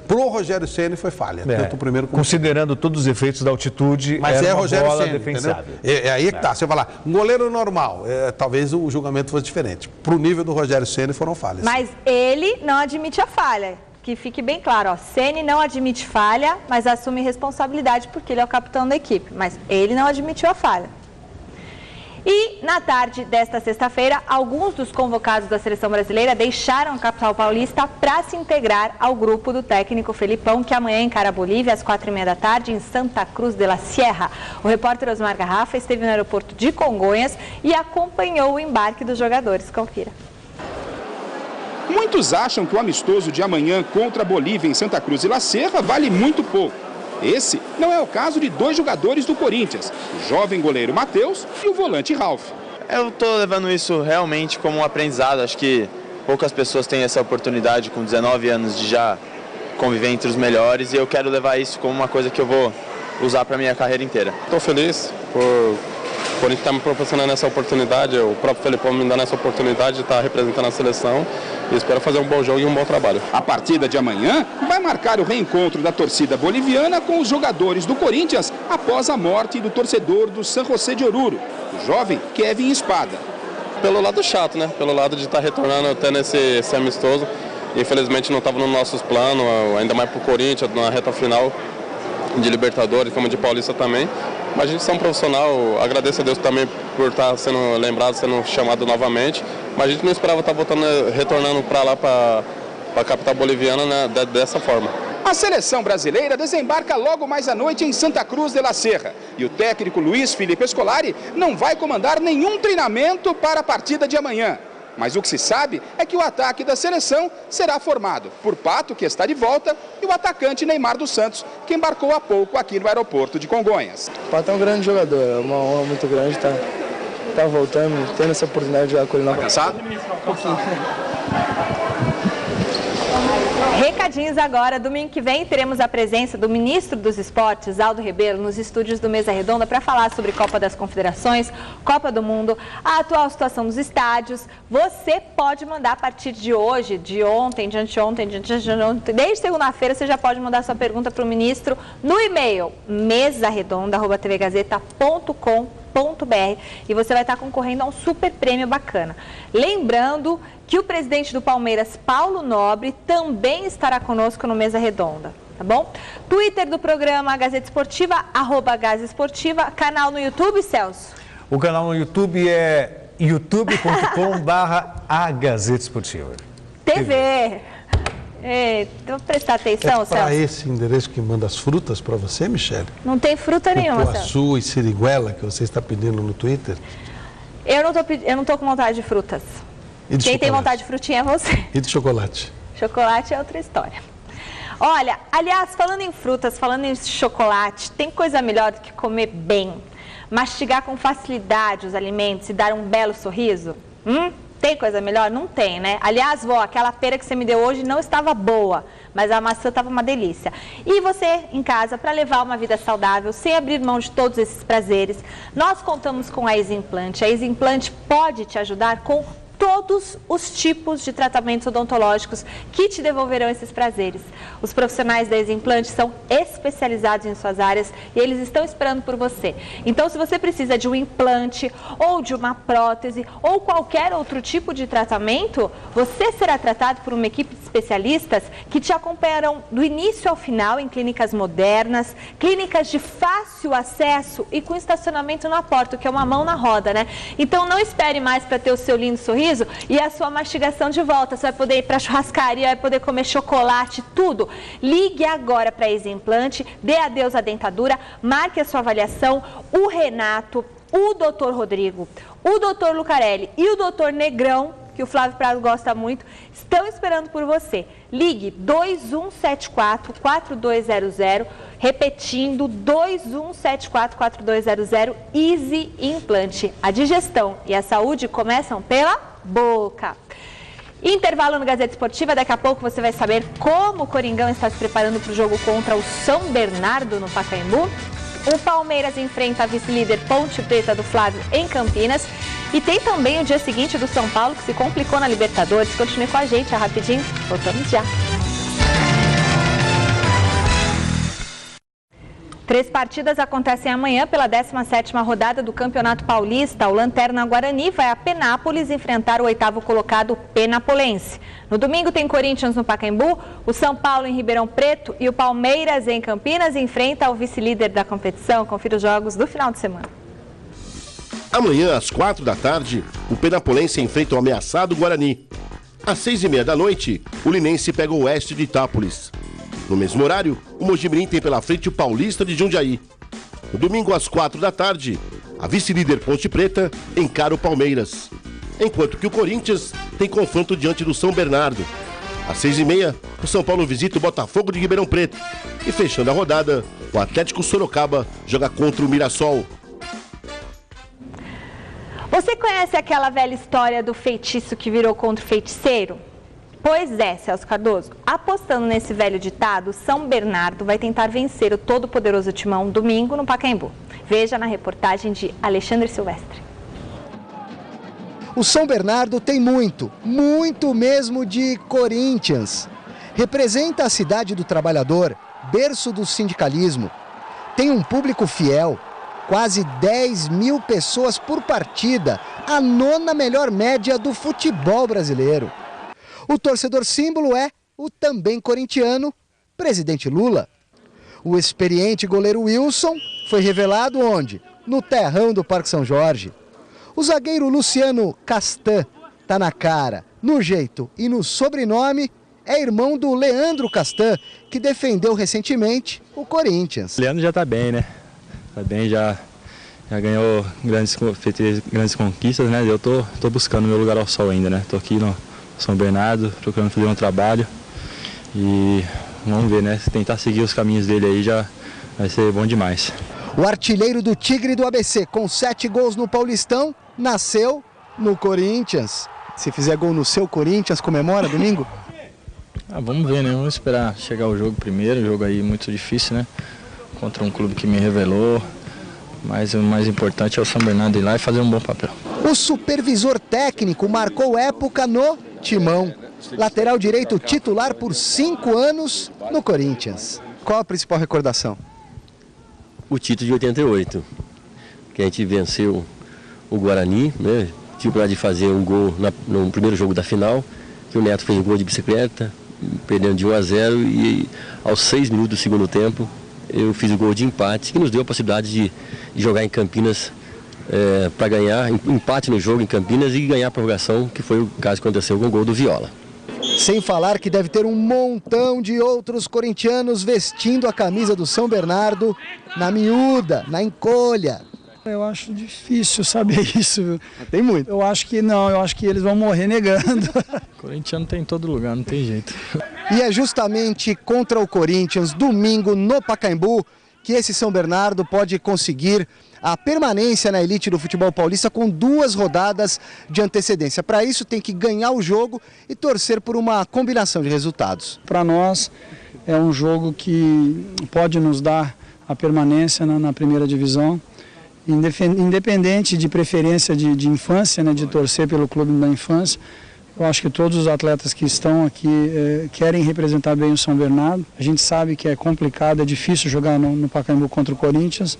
D: Pro Rogério Ceni foi falha. Tanto o primeiro como
C: considerando todos os efeitos da altitude,
D: mas
C: era
D: é
C: uma
D: Rogério
C: bola
D: Ceni,
C: defensável.
D: É aí que tá. Você vai lá, um goleiro normal, talvez o julgamento fosse diferente. Pro nível do Rogério Ceni foram falhas.
I: Mas ele não admite a falha. Que fique bem claro, Ceni não admite falha, mas assume responsabilidade porque ele é o capitão da equipe. Mas ele não admitiu a falha. E na tarde desta sexta-feira, alguns dos convocados da seleção brasileira deixaram a capital paulista para se integrar ao grupo do técnico Felipão, que amanhã encara a Bolívia às 4h30 da tarde em Santa Cruz de la Sierra. O repórter Osmar Garrafa esteve no aeroporto de Congonhas e acompanhou o embarque dos jogadores. Confira.
P: Muitos acham que o amistoso de amanhã contra a Bolívia em Santa Cruz de la Sierra vale muito pouco. Esse não é o caso de 2 jogadores do Corinthians, o jovem goleiro Matheus e o volante Ralf.
Q: Eu estou levando isso realmente como um aprendizado. Acho que poucas pessoas têm essa oportunidade com 19 anos de já conviver entre os melhores e eu quero levar isso como uma coisa que eu vou usar para a minha carreira inteira.
R: Estou feliz por O Corinthians está me proporcionando essa oportunidade, o próprio Felipão me dando essa oportunidade de estar representando a seleção e espero fazer um bom jogo e um bom trabalho.
P: A partida de amanhã vai marcar o reencontro da torcida boliviana com os jogadores do Corinthians após a morte do torcedor do San José de Oruro, o jovem Kevin Espada.
R: Pelo lado chato, né? Pelo lado de estar retornando até nesse amistoso. Infelizmente não estava nos nossos planos, ainda mais para o Corinthians, na reta final de Libertadores, como de Paulista também. Mas a gente é um profissional, agradeço a Deus também por estar sendo lembrado, sendo chamado novamente. Mas a gente não esperava estar retornando para lá, para a capital boliviana, né, dessa forma.
P: A seleção brasileira desembarca logo mais à noite em Santa Cruz de la Sierra. E o técnico Luiz Felipe Scolari não vai comandar nenhum treinamento para a partida de amanhã. Mas o que se sabe é que o ataque da seleção será formado por Pato, que está de volta, e o atacante Neymar dos Santos, que embarcou há pouco aqui no aeroporto de Congonhas.
S: O Pato é um grande jogador, é uma honra muito grande estar voltando, tendo essa oportunidade de jogar com ele novamente.
P: Tá cansado?
S: Um pouquinho.
I: Recadinhos agora, domingo que vem teremos a presença do ministro dos Esportes, Aldo Ribeiro, nos estúdios do Mesa Redonda para falar sobre Copa das Confederações, Copa do Mundo, a atual situação dos estádios. Você pode mandar a partir de hoje, de ontem, de anteontem, desde segunda-feira você já pode mandar sua pergunta para o ministro no e-mail mesaredonda@tvgazeta.com.br e você vai estar concorrendo a um super prêmio bacana. Lembrando que o presidente do Palmeiras, Paulo Nobre, também estará conosco no Mesa Redonda, tá bom? Twitter do programa Gazeta Esportiva, @GazeEsportiva, canal no YouTube, Celso?
C: O canal no YouTube é youtube.com/A Gazeta Esportiva.
I: TV. Então, prestar atenção, Celso.
D: Para esse endereço que manda as frutas para você, Michele?
I: Não tem fruta nenhuma, Celso.
D: Cupuaçu e siriguela que você está pedindo no Twitter?
I: Eu não tô com vontade de frutas. Quem tem vontade de frutinha é você.
D: E de chocolate?
I: Chocolate é outra história. Olha, aliás, falando em frutas, falando em chocolate, tem coisa melhor do que comer bem? Mastigar com facilidade os alimentos e dar um belo sorriso? Tem coisa melhor? Não tem, né? Aliás, vó, aquela pera que você me deu hoje não estava boa, mas a maçã estava uma delícia. E você, em casa, para levar uma vida saudável, sem abrir mão de todos esses prazeres, nós contamos com a Eximplante. A Eximplante pode te ajudar com todos os tipos de tratamentos odontológicos que te devolverão esses prazeres. Os profissionais da Eximplante são especializados em suas áreas e eles estão esperando por você. Então, se você precisa de um implante ou de uma prótese ou qualquer outro tipo de tratamento, você será tratado por uma equipe de especialistas que te acompanharão do início ao final em clínicas modernas, clínicas de fácil acesso e com estacionamento na porta, que é uma mão na roda, né? Então, não espere mais para ter o seu lindo sorriso e a sua mastigação de volta. Você vai poder ir para a churrascaria, vai poder comer chocolate, tudo. Ligue agora para a Eximplante, dê adeus à dentadura, marque a sua avaliação. O Renato, o Dr. Rodrigo, o Dr. Lucarelli e o Dr. Negrão, que o Flávio Prado gosta muito, estão esperando por você. Ligue 2174-4200, repetindo 2174-4200, Easy Implante. A digestão e a saúde começam pela boca. Intervalo no Gazeta Esportiva, daqui a pouco você vai saber como o Coringão está se preparando para o jogo contra o São Bernardo no Pacaembu. O Palmeiras enfrenta a vice-líder Ponte Preta do Flávio em Campinas. E tem também o dia seguinte do São Paulo, que se complicou na Libertadores. Continue com a gente, é rapidinho. Voltamos já. 3 partidas acontecem amanhã pela 17ª rodada do Campeonato Paulista. O Lanterna Guarani vai a Penápolis enfrentar o 8º colocado Penapolense. No domingo tem Corinthians no Pacaembu, o São Paulo em Ribeirão Preto e o Palmeiras em Campinas enfrenta o vice-líder da competição. Confira os jogos do final de semana.
B: Amanhã, às 4 da tarde, o Penapolense enfrenta o ameaçado Guarani. Às 6h30 da noite, o Linense pega o Oeste de Itápolis. No mesmo horário, o Mojimirim tem pela frente o Paulista de Jundiaí. No domingo, às 4 da tarde, a vice-líder Ponte Preta encara o Palmeiras. Enquanto que o Corinthians tem confronto diante do São Bernardo. Às 6h30, o São Paulo visita o Botafogo de Ribeirão Preto. E fechando a rodada, o Atlético Sorocaba joga contra o Mirassol.
I: Você conhece aquela velha história do feitiço que virou contra o feiticeiro? Pois é, Celso Cardoso. Apostando nesse velho ditado, São Bernardo vai tentar vencer o todo-poderoso Timão domingo no Pacaembu. Veja na reportagem de Alexandre Silvestre.
T: O São Bernardo tem muito mesmo de Corinthians. Representa a cidade do trabalhador, berço do sindicalismo. Tem um público fiel, quase 10 mil pessoas por partida, a 9ª melhor média do futebol brasileiro. O torcedor símbolo é o também corintiano, presidente Lula. O experiente goleiro Wilson foi revelado onde? No terrão do Parque São Jorge. O zagueiro Luciano Castan tá na cara, no jeito e no sobrenome, é irmão do Leandro Castan, que defendeu recentemente o Corinthians.
U: O Leandro já tá bem, né? Tá bem, já ganhou grandes conquistas, né? Eu tô buscando meu lugar ao sol ainda, né? Tô aqui no São Bernardo, procurando fazer um trabalho e vamos ver, né? Se tentar seguir os caminhos dele aí já vai ser bom demais.
T: O artilheiro do Tigre do ABC, com 7 gols no Paulistão, nasceu no Corinthians. Se fizer gol no seu Corinthians, comemora domingo?
U: Vamos ver, né? Vamos esperar chegar o jogo primeiro, jogo aí muito difícil, né? Contra um clube que me revelou, mas o mais importante é o São Bernardo ir lá e fazer um bom papel.
T: O supervisor técnico marcou época no Timão. Lateral direito titular por 5 anos no Corinthians. Qual a principal recordação?
V: O título de 88, que a gente venceu o Guarani, né? Tive lá de fazer um gol no primeiro jogo da final, que o Neto fez um gol de bicicleta, perdendo de 1-0 e aos 6 minutos do segundo tempo eu fiz o gol de empate, que nos deu a possibilidade de jogar em Campinas para ganhar, empate no jogo em Campinas e ganhar a prorrogação, que foi o caso que aconteceu com o gol do Viola.
T: Sem falar que deve ter um montão de outros corintianos vestindo a camisa do São Bernardo na miúda, na encolha.
W: Eu acho difícil saber isso, viu?
T: Tem muito.
W: Eu acho que não, eu acho que eles vão morrer negando.
U: Corintiano tem em todo lugar, não tem jeito.
T: E é justamente contra o Corinthians, domingo no Pacaembu, que esse São Bernardo pode conseguir a permanência na elite do futebol paulista com 2 rodadas de antecedência. Para isso tem que ganhar o jogo e torcer por uma combinação de resultados.
W: Para nós é um jogo que pode nos dar a permanência na primeira divisão, independente de preferência de infância, né, de torcer pelo clube da infância. Eu acho que todos os atletas que estão aqui querem representar bem o São Bernardo. A gente sabe que é complicado, é difícil jogar no Pacaembu contra o Corinthians,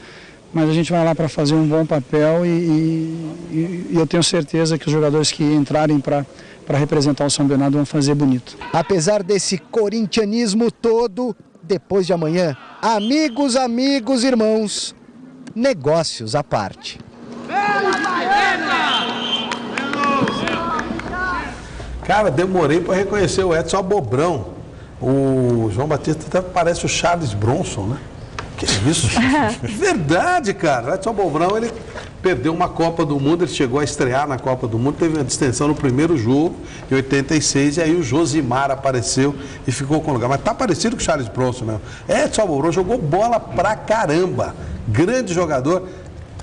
W: mas a gente vai lá para fazer um bom papel e eu tenho certeza que os jogadores que entrarem para representar o São Bernardo vão fazer bonito.
T: Apesar desse corintianismo todo, depois de amanhã, amigos, irmãos, negócios à parte.
D: Cara, demorei para reconhecer o Edson Abobrão. O João Batista até parece o Charles Bronson, né? Que isso? Verdade, cara. O Edson Abobrão, ele perdeu uma Copa do Mundo, ele chegou a estrear na Copa do Mundo, teve uma distensão no primeiro jogo, em 86, e aí o Josimar apareceu e ficou com o lugar. Mas tá parecido com o Charles Bronson mesmo. Edson Abobrão jogou bola pra caramba. Grande jogador.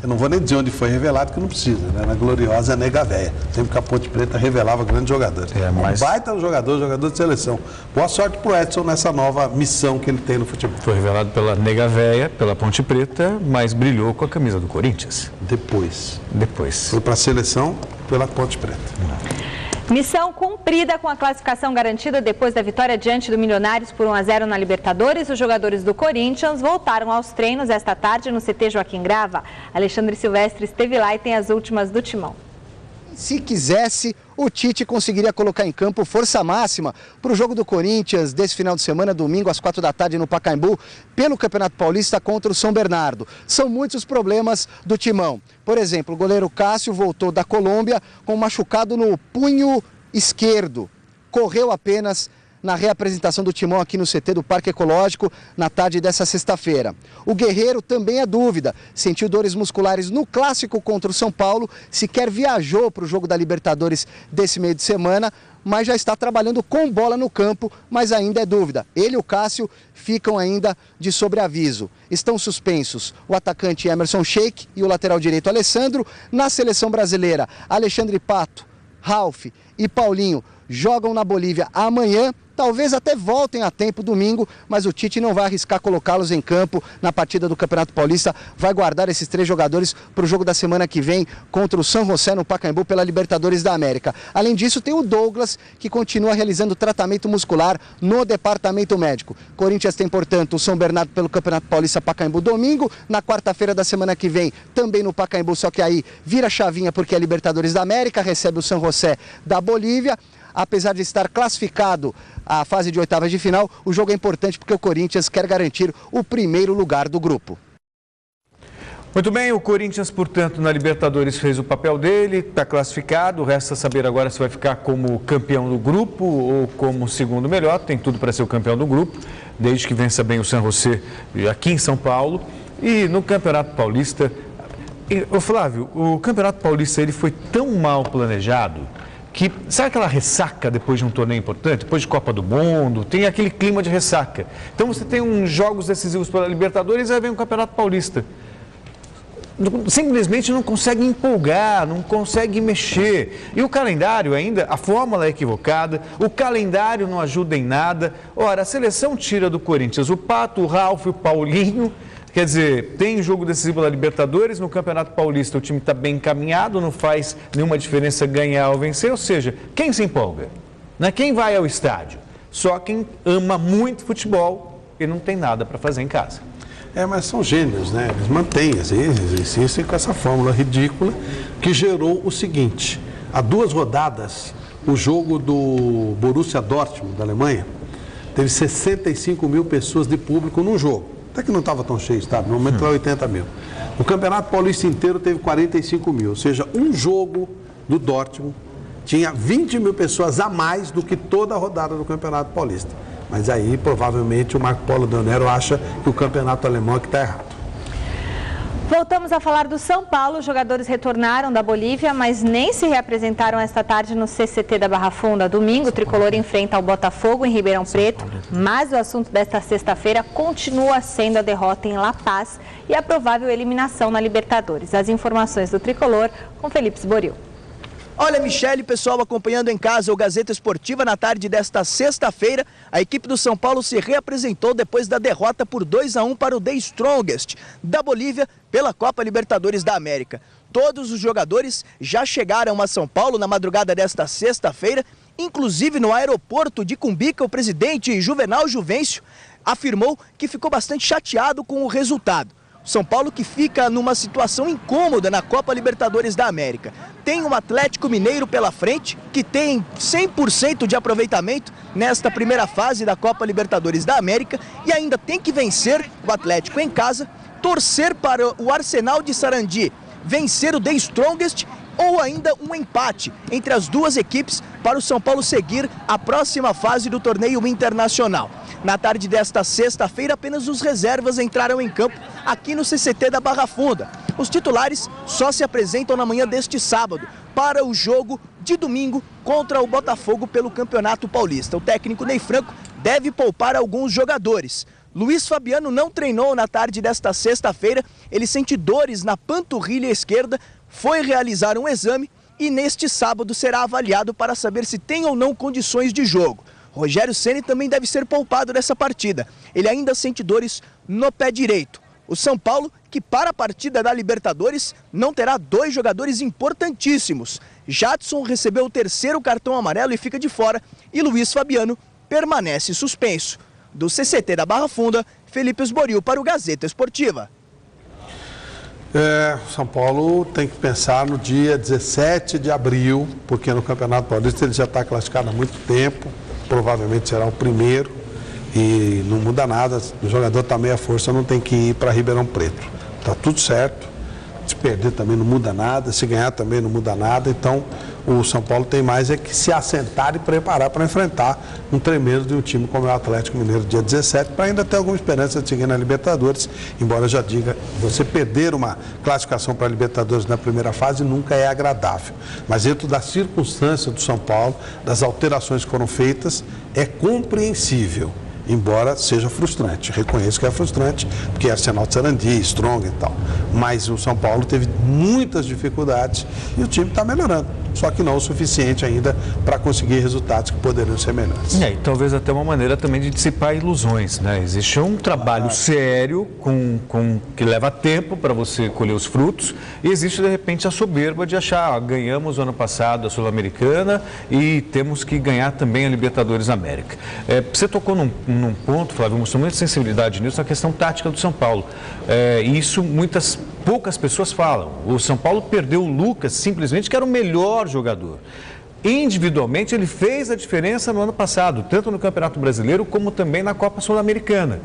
D: Eu não vou nem dizer onde foi revelado, que não precisa, né? Na gloriosa Nega Véia. Sempre que a Ponte Preta revelava grandes jogadores. Um baita jogador de seleção. Boa sorte pro Edson nessa nova missão que ele tem no futebol.
C: Foi revelado pela Nega Véia, pela Ponte Preta, mas brilhou com a camisa do Corinthians.
D: Depois.
C: Foi
D: para a seleção pela Ponte Preta.
I: Missão cumprida com a classificação garantida depois da vitória diante do Milionários por 1-0 na Libertadores. Os jogadores do Corinthians voltaram aos treinos esta tarde no CT Joaquim Grava. Alexandre Silvestre esteve lá e tem as últimas do Timão.
T: Se quisesse, o Tite conseguiria colocar em campo força máxima para o jogo do Corinthians desse final de semana, domingo às 4 da tarde no Pacaembu, pelo Campeonato Paulista contra o São Bernardo. São muitos os problemas do Timão. Por exemplo, o goleiro Cássio voltou da Colômbia com um machucado no punho esquerdo. Correu apenas na reapresentação do Timão aqui no CT do Parque Ecológico na tarde dessa sexta-feira. O Guerreiro também é dúvida. Sentiu dores musculares no clássico contra o São Paulo, sequer viajou para o jogo da Libertadores desse meio de semana, mas já está trabalhando com bola no campo, mas ainda é dúvida. Ele e o Cássio ficam ainda de sobreaviso. Estão suspensos o atacante Emerson Sheik e o lateral direito Alessandro. Na seleção brasileira, Alexandre Pato, Ralf e Paulinho jogam na Bolívia amanhã. Talvez até voltem a tempo domingo, mas o Tite não vai arriscar colocá-los em campo na partida do Campeonato Paulista. Vai guardar esses 3 jogadores para o jogo da semana que vem contra o San José no Pacaembu pela Libertadores da América. Além disso, tem o Douglas, que continua realizando tratamento muscular no departamento médico. Corinthians tem, portanto, o São Bernardo pelo Campeonato Paulista Pacaembu domingo. Na quarta-feira da semana que vem, também no Pacaembu, só que aí vira chavinha porque é Libertadores da América, recebe o San José da Bolívia. Apesar de estar classificado à fase de oitavas de final, o jogo é importante porque o Corinthians quer garantir o primeiro lugar do grupo.
C: Muito bem, o Corinthians, portanto, na Libertadores fez o papel dele, está classificado, resta saber agora se vai ficar como campeão do grupo ou como segundo melhor, tem tudo para ser o campeão do grupo, desde que vença bem o San José aqui em São Paulo. E no Campeonato Paulista, Flávio, o Campeonato Paulista ele foi tão mal planejado que, sabe aquela ressaca depois de um torneio importante, depois de Copa do Mundo, tem aquele clima de ressaca. Então você tem uns jogos decisivos para a Libertadores e aí vem o Campeonato Paulista. Simplesmente não consegue empolgar, não consegue mexer. E o calendário ainda, a fórmula é equivocada, o calendário não ajuda em nada. Ora, a seleção tira do Corinthians o Pato, o Ralf, o Paulinho. Quer dizer, tem jogo decisivo da Libertadores, no Campeonato Paulista o time está bem encaminhado, não faz nenhuma diferença ganhar ou vencer, ou seja, quem se empolga? Não é quem vai ao estádio? Só quem ama muito futebol e não tem nada para fazer em casa.
D: Mas são gênios, né? Eles mantêm, eles insistem com essa fórmula ridícula que gerou o seguinte: há 2 rodadas, o jogo do Borussia Dortmund, da Alemanha, teve 65 mil pessoas de público num jogo. Até que não estava tão cheio, tá? No momento era 80 mil. O Campeonato Paulista inteiro teve 45 mil, ou seja, um jogo do Dortmund tinha 20 mil pessoas a mais do que toda a rodada do Campeonato Paulista. Mas aí, provavelmente, o Marco Polo Deonero acha que o campeonato alemão é que está errado.
I: Voltamos a falar do São Paulo. Os jogadores retornaram da Bolívia, mas nem se reapresentaram esta tarde no CCT da Barra Funda. Domingo, o Tricolor enfrenta o Botafogo em Ribeirão Preto, mas o assunto desta sexta-feira continua sendo a derrota em La Paz e a provável eliminação na Libertadores. As informações do Tricolor com Felipe Sboril.
F: Olha, Michele, pessoal acompanhando em casa o Gazeta Esportiva na tarde desta sexta-feira. A equipe do São Paulo se reapresentou depois da derrota por 2-1 para o The Strongest da Bolívia pela Copa Libertadores da América. Todos os jogadores já chegaram a São Paulo na madrugada desta sexta-feira, inclusive no aeroporto de Cumbica. O presidente Juvenal Juvencio afirmou que ficou bastante chateado com o resultado. São Paulo que fica numa situação incômoda na Copa Libertadores da América. Tem um Atlético Mineiro pela frente, que tem 100% de aproveitamento nesta primeira fase da Copa Libertadores da América e ainda tem que vencer o Atlético em casa, torcer para o Arsenal de Sarandi vencer o The Strongest ou ainda um empate entre as duas equipes para o São Paulo seguir a próxima fase do torneio internacional. Na tarde desta sexta-feira, apenas os reservas entraram em campo aqui no CCT da Barra Funda. Os titulares só se apresentam na manhã deste sábado para o jogo de domingo contra o Botafogo pelo Campeonato Paulista. O técnico Ney Franco deve poupar alguns jogadores. Luiz Fabiano não treinou na tarde desta sexta-feira, ele sente dores na panturrilha esquerda, foi realizar um exame e neste sábado será avaliado para saber se tem ou não condições de jogo. Rogério Ceni também deve ser poupado dessa partida. Ele ainda sente dores no pé direito. O São Paulo, que para a partida da Libertadores, não terá 2 jogadores importantíssimos. Jadson recebeu o 3º cartão amarelo e fica de fora. E Luiz Fabiano permanece suspenso. Do CCT da Barra Funda, Felipe Sboril para o Gazeta Esportiva.
D: São Paulo tem que pensar no dia 17 de abril, porque no Campeonato Paulista ele já está classificado há muito tempo. Provavelmente será o primeiro e não muda nada. O jogador está meia força, não tem que ir para Ribeirão Preto. Está tudo certo. Se perder também não muda nada, se ganhar também não muda nada. Então o São Paulo tem mais é que se assentar e preparar para enfrentar um tremendo de um time como é o Atlético Mineiro dia 17, para ainda ter alguma esperança de seguir na Libertadores. Embora eu já diga, você perder uma classificação para a Libertadores na primeira fase nunca é agradável. Mas dentro da circunstância do São Paulo, das alterações que foram feitas, é compreensível. Embora seja frustrante, reconheço que é frustrante, porque é Arsenal de Sarandi, Strong e tal. Mas o São Paulo teve muitas dificuldades e o time está melhorando. só que não o suficiente ainda para conseguir resultados que poderiam ser melhores.
C: E talvez até uma maneira também de dissipar ilusões, né? Existe um trabalho sério que leva tempo para você colher os frutos, e existe de repente a soberba de achar, ganhamos o ano passado a Sul-Americana e temos que ganhar também a Libertadores América. Você tocou num ponto, Flávio, mostrou muita sensibilidade nisso, na questão tática do São Paulo. E isso poucas pessoas falam. O São Paulo perdeu o Lucas, simplesmente, que era o melhor jogador. Individualmente, ele fez a diferença no ano passado, tanto no Campeonato Brasileiro como também na Copa Sul-Americana.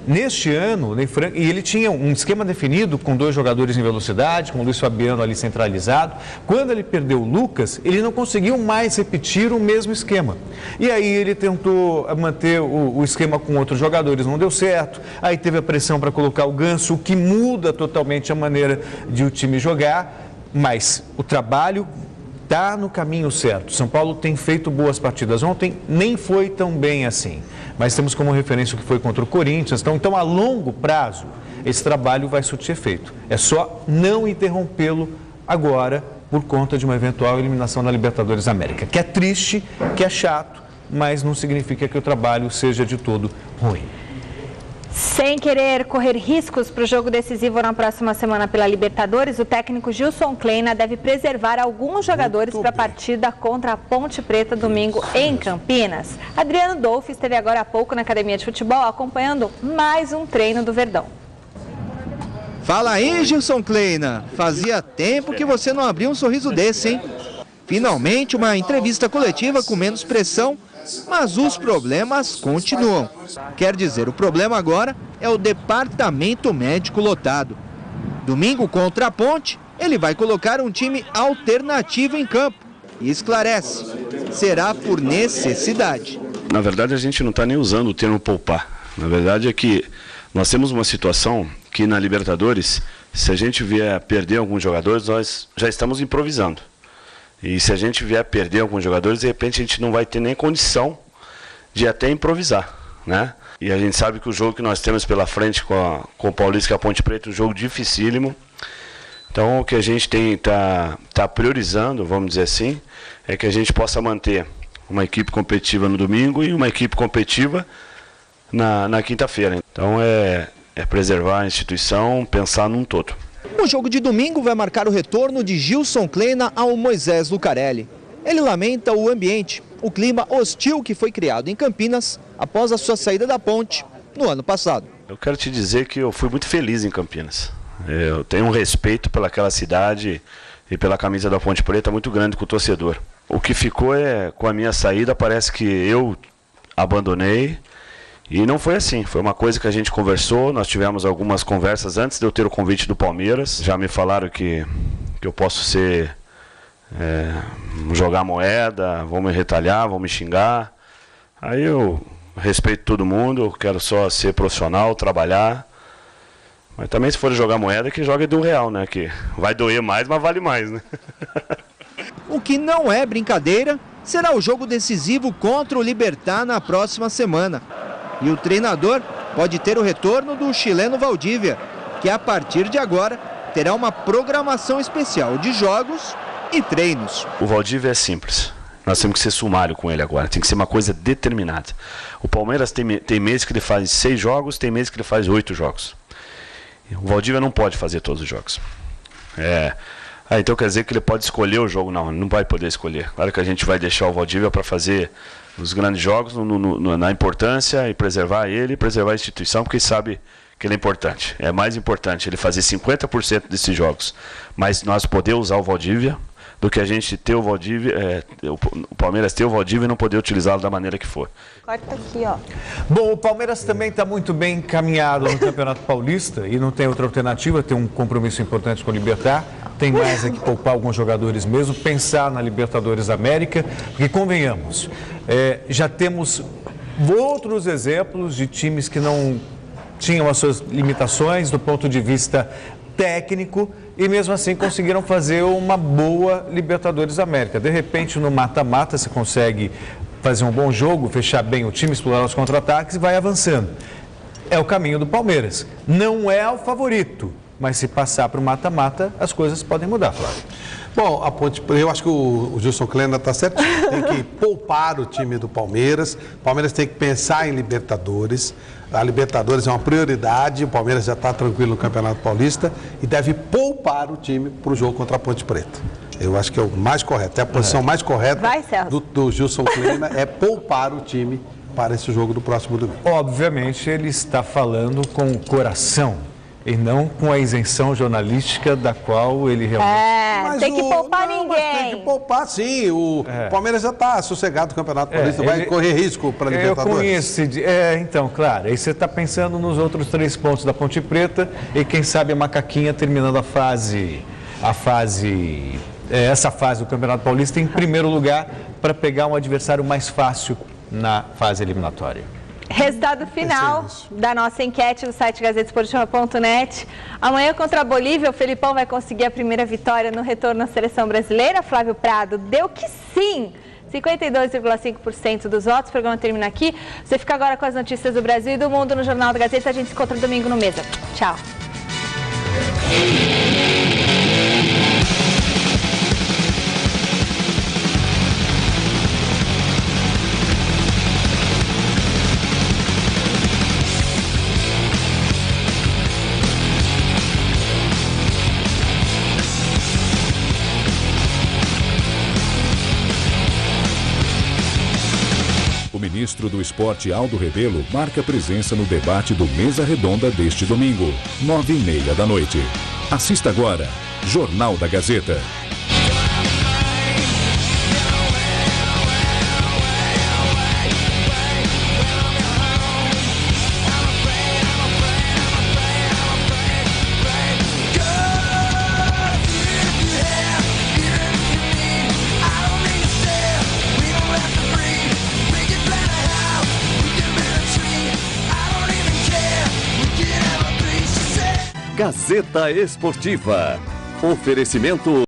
C: Neste ano, e ele tinha um esquema definido com 2 jogadores em velocidade, com o Luiz Fabiano ali centralizado. Quando ele perdeu o Lucas, ele não conseguiu mais repetir o mesmo esquema. E aí ele tentou manter o esquema com outros jogadores, não deu certo. Aí teve a pressão para colocar o Ganso, o que muda totalmente a maneira de o time jogar, mas o trabalho está no caminho certo. São Paulo tem feito boas partidas. Ontem nem foi tão bem assim, mas temos como referência o que foi contra o Corinthians. Então, a longo prazo, esse trabalho vai surtir efeito. É só não interrompê-lo agora por conta de uma eventual eliminação na Libertadores América, que é triste, que é chato, mas não significa que o trabalho seja de todo ruim.
I: Sem querer correr riscos para o jogo decisivo na próxima semana pela Libertadores, o técnico Gilson Kleina deve preservar alguns jogadores para a partida contra a Ponte Preta domingo em Campinas. Adriano Dolfi esteve agora há pouco na academia de futebol acompanhando mais um treino do Verdão.
A: Fala aí, Gilson Kleina. Fazia tempo que você não abria um sorriso desse, hein? Finalmente uma entrevista coletiva com menos pressão, mas os problemas continuam. Quer dizer, o problema agora é o departamento médico lotado. Domingo contra a Ponte, ele vai colocar um time alternativo em campo. E esclarece, será por necessidade.
E: Na verdade, a gente não está nem usando o termo poupar. Na verdade é que nós temos uma situação que na Libertadores, se a gente vier perder alguns jogadores, nós já estamos improvisando. E se a gente vier perder alguns jogadores, de repente a gente não vai ter nem condição de até improvisar, né? E a gente sabe que o jogo que nós temos pela frente com o Paulista e a Ponte Preta é um jogo dificílimo. Então o que a gente tá priorizando, vamos dizer assim, é que a gente possa manter uma equipe competitiva no domingo e uma equipe competitiva na quinta-feira. Então é preservar a instituição, pensar num todo.
A: O jogo de domingo vai marcar o retorno de Gilson Kleina ao Moisés Lucarelli. Ele lamenta o ambiente, o clima hostil que foi criado em Campinas após a sua saída da Ponte no ano passado.
E: Eu quero te dizer que eu fui muito feliz em Campinas. Eu tenho um respeito pelaquela cidade e pela camisa da Ponte Preta muito grande com o torcedor. O que ficou com a minha saída, parece que eu abandonei. E não foi assim, foi uma coisa que a gente conversou, nós tivemos algumas conversas antes de eu ter o convite do Palmeiras. Já me falaram que eu posso jogar moeda, vão me retalhar, vão me xingar. Aí eu respeito todo mundo, eu quero só ser profissional, trabalhar. Mas também se for jogar moeda, que jogue do real, né? Que vai doer mais, mas vale mais, né?
A: O que não é brincadeira será o jogo decisivo contra o Libertad na próxima semana. E o treinador pode ter o retorno do chileno Valdívia, que a partir de agora terá uma programação especial de jogos e treinos.
E: O Valdívia é simples. Nós temos que ser sumário com ele agora. Tem que ser uma coisa determinada. O Palmeiras tem meses que ele faz 6 jogos, tem meses que ele faz 8 jogos. O Valdívia não pode fazer todos os jogos. Então quer dizer que ele pode escolher o jogo? Não, ele não vai poder escolher. Claro que a gente vai deixar o Valdívia para fazer os grandes jogos na importância e preservar ele, preservar a instituição, porque sabe que ele é importante. É mais importante ele fazer 50% desses jogos, mas nós poder usar o Valdívia, do que a gente ter o Valdívia, o Palmeiras ter o Valdívia e não poder utilizá-lo da maneira que for.
I: Corta aqui, ó.
C: Bom, o Palmeiras também está muito bem encaminhado no Campeonato Paulista e não tem outra alternativa, tem um compromisso importante com o Libertad, tem mais é que poupar alguns jogadores mesmo, pensar na Libertadores América, porque convenhamos, já temos outros exemplos de times que não tinham as suas limitações do ponto de vista técnico e mesmo assim conseguiram fazer uma boa Libertadores América. De repente, no mata-mata, você consegue fazer um bom jogo, fechar bem o time, explorar os contra-ataques e vai avançando. É o caminho do Palmeiras. Não é o favorito, mas se passar para o mata-mata, as coisas podem mudar, Flávio.
D: Bom, eu acho que o Gilson Kleina está certo. Tem que poupar o time do Palmeiras. O Palmeiras tem que pensar em Libertadores. A Libertadores é uma prioridade. O Palmeiras já está tranquilo no Campeonato Paulista e deve poupar o time para o jogo contra a Ponte Preta. Eu acho que é o mais correto. É a posição mais correta do Gilson Kleina é poupar o time para esse jogo do próximo domingo.
C: Obviamente, ele está falando com o coração e não com a isenção jornalística da qual ele realmente...
I: Tem que poupar ninguém.
D: Tem que poupar, sim. O Palmeiras já está sossegado no Campeonato Paulista, vai correr risco para a Libertadores.
C: Eu conheço. Então, claro, aí você está pensando nos outros 3 pontos da Ponte Preta e quem sabe a Macaquinha terminando essa fase do Campeonato Paulista em primeiro lugar para pegar um adversário mais fácil na fase eliminatória.
I: Resultado final da nossa enquete do site gazetesportiva.net. Amanhã contra a Bolívia, o Felipão vai conseguir a primeira vitória no retorno à seleção brasileira. Flávio Prado deu que sim, 52,5% dos votos. O programa termina aqui. Você fica agora com as notícias do Brasil e do mundo no Jornal da Gazeta. A gente se encontra domingo no Mesa. Tchau.
G: O ministro do Esporte, Aldo Rebelo, marca presença no debate do Mesa Redonda deste domingo, 9h30 da noite. Assista agora, Jornal da Gazeta.
H: Gazeta Esportiva. Oferecimento